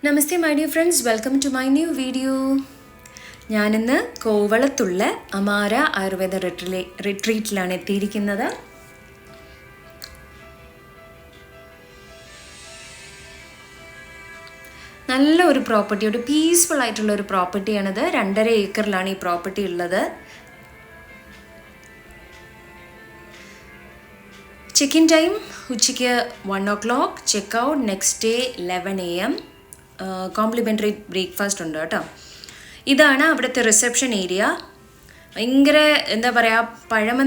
Namaste my dear friends, welcome to my new video. ഞാനിന്ന് കോവളത്തുള്ള അമാര ആയുർവേദ റിട്രീറ്റിലാണ് എത്തിയിരിക്കുന്നത്. നല്ല ഒരു പ്രോപ്പർട്ടി, ഒരു പീസ്ഫുൾ ആയിട്ടുള്ള ഒരു പ്രോപ്പർട്ടിയാണിത്. 2.5 ഏക്കറിലാണ് ഈ പ്രോപ്പർട്ടി ഉള്ളത്. ചെക്ക് ഇൻ ടൈം ഉച്ചയ്ക്ക് 1 o'clock, check out next day 11 AM. Complimentary breakfast ഉണ്ട് കേട്ടോ. ഇതാണ് അവിടുത്തെ റിസപ്ഷൻ ഏരിയ. ഭയങ്കര എന്താ പറയുക, പഴമ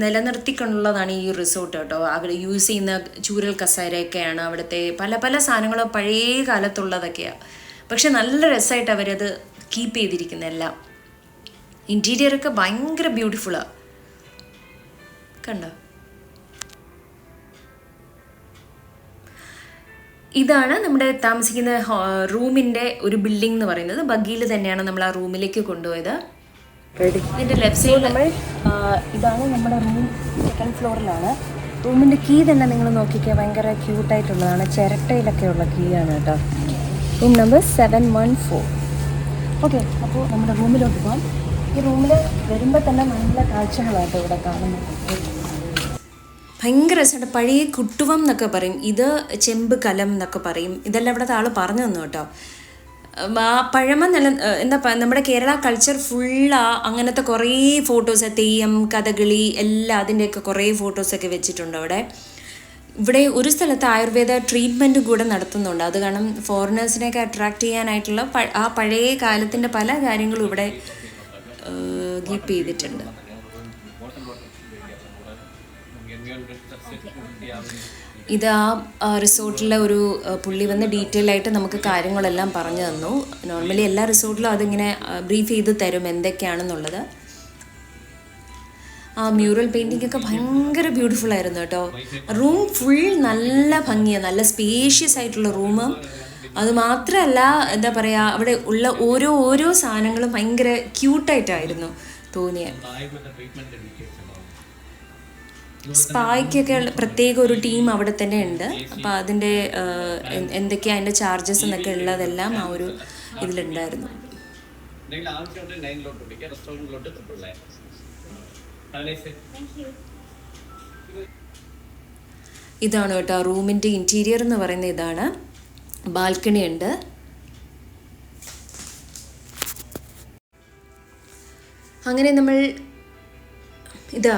നിലനിർത്തിക്കൊണ്ടുള്ളതാണ് ഈ റിസോർട്ട് കേട്ടോ. അവിടെ യൂസ് ചെയ്യുന്ന ചൂരൽ കസേരയൊക്കെയാണ് അവിടുത്തെ പല പല സാധനങ്ങളും പഴയ കാലത്തുള്ളതൊക്കെയാണ്. പക്ഷെ നല്ല രസമായിട്ട് അവരത് കീപ്പ് ചെയ്തിരിക്കുന്ന എല്ലാം. ഇൻറ്റീരിയറൊക്കെ ഭയങ്കര ബ്യൂട്ടിഫുള്ളാണ്. കണ്ടോ? ഇതാണ് നമ്മുടെ താമസിക്കുന്ന റൂമിൻ്റെ ഒരു ബിൽഡിംഗ് എന്ന് പറയുന്നത്. ബഗ്ഗിയിൽ തന്നെയാണ് നമ്മൾ ആ റൂമിലേക്ക് കൊണ്ടുപോയത്. ഇതിൻ്റെ ലെഫ്റ്റ് സൈഡിൽ ഇതാണ് നമ്മുടെ റൂം. 2nd ഫ്ലോറിലാണ്. റൂമിൻ്റെ കീ തന്നെ നിങ്ങൾ നോക്കിക്കുക, ഭയങ്കര ക്യൂട്ടായിട്ടുള്ളതാണ്. ചിരട്ടയിലൊക്കെ ഉള്ള കീ ആണ് കേട്ടോ. Room number 714. ഓക്കെ, അപ്പോൾ നമ്മുടെ റൂമിലോട്ട് പോകാം. ഈ റൂമിൽ വരുമ്പോൾ തന്നെ നല്ല കാഴ്ചകളാട്ടോ ഇവിടെ കാണുന്നത്. ഭയങ്കര രസമുണ്ട്. പഴയ കുട്ടുവം എന്നൊക്കെ പറയും, ഇത് ചെമ്പ് കലം എന്നൊക്കെ പറയും. ഇതെല്ലാം ഇവിടുത്തെ ആൾ പറഞ്ഞു തന്നു കേട്ടോ. ആ പഴമ എന്താ നമ്മുടെ കേരള കൾച്ചർ അങ്ങനത്തെ കുറേ ഫോട്ടോസ്, തെയ്യം, കഥകളി എല്ലാം അതിൻ്റെയൊക്കെ കുറേ ഫോട്ടോസൊക്കെ വെച്ചിട്ടുണ്ട് അവിടെ. ഇവിടെ ഒരു സ്ഥലത്ത് ആയുർവേദ ട്രീറ്റ്മെൻറ്റ് കൂടെ നടത്തുന്നുണ്ട്. അത് കാരണം ഫോറിനേഴ്സിനെയൊക്കെ അട്രാക്റ്റ് ചെയ്യാനായിട്ടുള്ള ആ പഴയ കാലത്തിൻ്റെ പല കാര്യങ്ങളും ഇവിടെ കീപ്പ് ചെയ്തിട്ടുണ്ട്. ഇത് ആ റിസോർട്ടിലെ ഒരു പുള്ളി വന്ന് ഡീറ്റെയിൽ ആയിട്ട് നമുക്ക് കാര്യങ്ങളെല്ലാം പറഞ്ഞു തന്നു. നോർമലി എല്ലാ റിസോർട്ടിലും അതിങ്ങനെ ബ്രീഫ് ചെയ്ത് തരും എന്തൊക്കെയാണെന്നുള്ളത്. ആ മ്യൂറൽ പെയിൻറ്റിംഗ് ഒക്കെ ഭയങ്കര ബ്യൂട്ടിഫുൾ ആയിരുന്നു കേട്ടോ. റൂം ഫുൾ നല്ല ഭംഗിയാണ്, നല്ല സ്പേഷ്യസ് ആയിട്ടുള്ള റൂം. അത് മാത്രമല്ല, എന്താ പറയുക, അവിടെ ഉള്ള ഓരോ സാധനങ്ങളും ഭയങ്കര ക്യൂട്ടായിട്ടായിരുന്നു തോന്നിയത്. സ്പായ്ക്കൊക്കെ പ്രത്യേക ഒരു ടീം അവിടെ തന്നെ ഉണ്ട്. അപ്പോൾ അതിൻ്റെ എന്തൊക്കെയാണ് അതിൻ്റെ ചാർജസ് എന്നൊക്കെ ഉള്ളതെല്ലാം ആ ഒരു ഇതിലുണ്ടായിരുന്നു. ഇതാണ് കേട്ടോ റൂമിൻ്റെ ഇൻറ്റീരിയർ എന്ന് പറയുന്നത്. ഇതാണ് ബാൽക്കണി ഉണ്ട്. അങ്ങനെ നമ്മൾ ഇതാ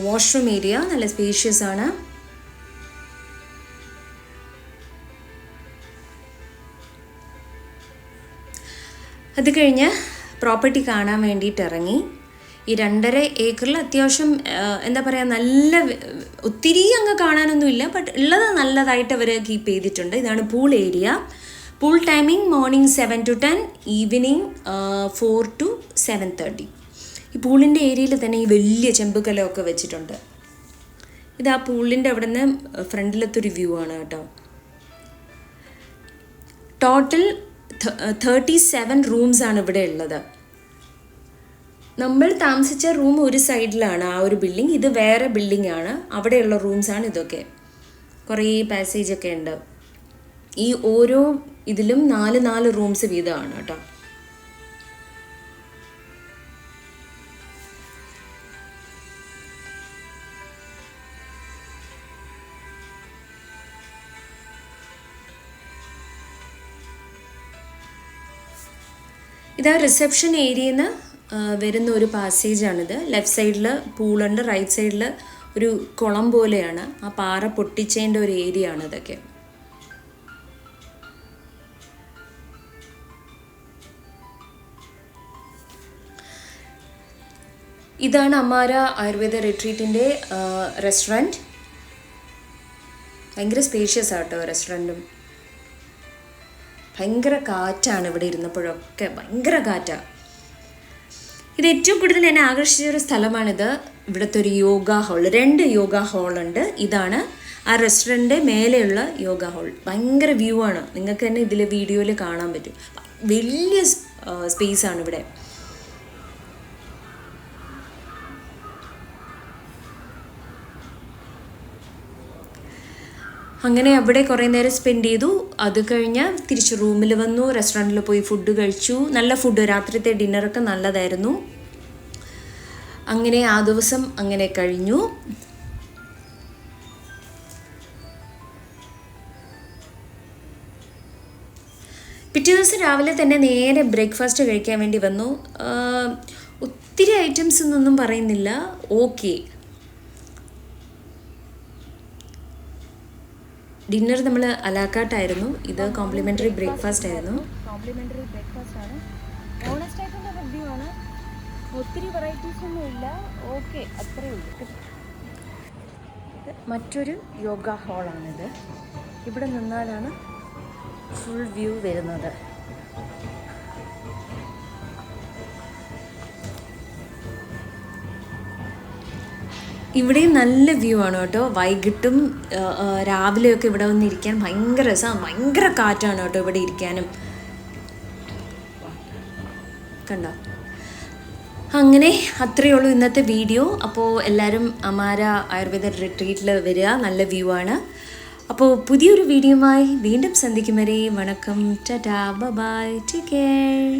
വാഷ്റൂം ഏരിയ, നല്ല സ്പേഷ്യസ് ആണ്. അത് കഴിഞ്ഞ് പ്രോപ്പർട്ടി കാണാൻ വേണ്ടിയിട്ട് ഇറങ്ങി. ഈ 2.5 ഏക്കറിൽ അത്യാവശ്യം എന്താ പറയുക, നല്ല ഒത്തിരി അങ്ങ് കാണാനൊന്നുമില്ല, ബട്ട് ഉള്ളത് നല്ലതായിട്ട് അവർ കീപ്പ് ചെയ്തിട്ടുണ്ട്. ഇതാണ് pool area. Pool timing morning 7 to 10, evening 4 to 7:30. ഈ പൂളിൻ്റെ ഏരിയയിൽ തന്നെ ഈ വലിയ ചെമ്പുകലമൊക്കെ വെച്ചിട്ടുണ്ട്. ഇത് ആ പൂളിൻ്റെ അവിടെ നിന്ന് ഫ്രണ്ടിലത്തെ ഒരു വ്യൂ ആണ് കേട്ടോ. ടോട്ടൽ 37 റൂംസാണ് ഇവിടെ ഉള്ളത്. നമ്മൾ താമസിച്ച റൂം ഒരു സൈഡിലാണ് ആ ഒരു ബിൽഡിംഗ്. ഇത് വേറെ ബിൽഡിംഗ് ആണ്. അവിടെയുള്ള റൂംസാണ് ഇതൊക്കെ. കുറേ പാസേജൊക്കെ ഉണ്ട്. ഈ ഓരോ ഇതിലും 4 റൂംസ് വീതമാണ് കേട്ടോ. ഇതാ റിസപ്ഷൻ ഏരിയയിൽ നിന്ന് വരുന്ന ഒരു പാസേജാണിത്. ലെഫ്റ്റ് സൈഡിൽ പൂളുണ്ട്, റൈറ്റ് സൈഡിൽ ഒരു കുളം പോലെയാണ്. ആ പാറ പൊട്ടിച്ചതിൻ്റെ ഒരു ഏരിയ ആണ് ഇതൊക്കെ. ഇതാണ് അമാര ആയുർവേദ റിട്രീറ്റിൻ്റെ റെസ്റ്റോറൻറ്റ്. ഭയങ്കര സ്പേഷ്യസ് ആട്ടോ റെസ്റ്റോറൻറ്റും. ഭയങ്കര കാറ്റാണ് ഇവിടെ ഇരുന്നപ്പോഴൊക്കെ, ഭയങ്കര കാറ്റാണ്. ഇത് ഏറ്റവും കൂടുതൽ എന്നെ ആകർഷിച്ച ഒരു സ്ഥലമാണിത്. ഇവിടുത്തെ ഒരു യോഗ ഹാൾ, 2 യോഗ ഹാളുണ്ട്. ഇതാണ് ആ റെസ്റ്റോറൻറ്റിൻ്റെ മേലെയുള്ള യോഗ ഹാൾ. ഭയങ്കര വ്യൂ ആണ്, നിങ്ങൾക്ക് തന്നെ ഇതിൽ വീഡിയോയിൽ കാണാൻ പറ്റും. വലിയ സ്പേസാണ് ഇവിടെ. അങ്ങനെ അവിടെ കുറേ നേരം സ്പെൻഡ് ചെയ്തു. അത് കഴിഞ്ഞ് തിരിച്ച് റൂമിൽ വന്നു, റെസ്റ്റോറൻറ്റിൽ പോയി ഫുഡ് കഴിച്ചു. നല്ല ഫുഡ്, രാത്രിത്തെ ഡിന്നറൊക്കെ നല്ലതായിരുന്നു. അങ്ങനെ ആ ദിവസം അങ്ങനെ കഴിഞ്ഞു. പിറ്റേ ദിവസം രാവിലെ തന്നെ നേരെ ബ്രേക്ക്ഫാസ്റ്റ് കഴിക്കാൻ വേണ്ടി വന്നു. ഒത്തിരി ഐറ്റംസ് എന്നൊന്നും പറയുന്നില്ല, ഓക്കെ. ഡിന്നർ നമ്മൾ അലാക്കാട്ടായിരുന്നു. ഇത് കോംപ്ലിമെൻ്ററി ബ്രേക്ക്ഫാസ്റ്റ് ആയിരുന്നു. കോംപ്ലിമെൻ്ററി ബ്രേക്ക്ഫാസ്റ്റ് ആണ്. ഓണസ്റ്റ് ആയിട്ടുള്ള റിവ്യൂ ആണ്. ഒത്തിരി വെറൈറ്റീസ് ഒന്നും ഇല്ല, ഓക്കെ, അത്രേ ഉള്ളൂ. മറ്റൊരു യോഗ ഹാളാണിത്. ഇവിടെ നിന്നാലാണ് ഫുൾ വ്യൂ വരുന്നത്. ഇവിടെയും നല്ല വ്യൂ ആണ് കേട്ടോ. വൈകിട്ടും രാവിലെയൊക്കെ ഇവിടെ വന്നിരിക്കാൻ ഭയങ്കര രസമാണ്. ഭയങ്കര കാറ്റാണ് കേട്ടോ ഇവിടെ ഇരിക്കാനും. കണ്ടോ? അങ്ങനെ അത്രയേ ഉള്ളൂ ഇന്നത്തെ വീഡിയോ. അപ്പോൾ എല്ലാവരും അമാര ആയുർവേദ റിട്രീറ്റിൽ വരിക, നല്ല വ്യൂ ആണ്. അപ്പോൾ പുതിയൊരു വീഡിയോയുമായി വീണ്ടും സന്ധിക്കും വരെ വണക്കം, ടാറ്റാ, ബൈ, ടേക്ക് കെയർ.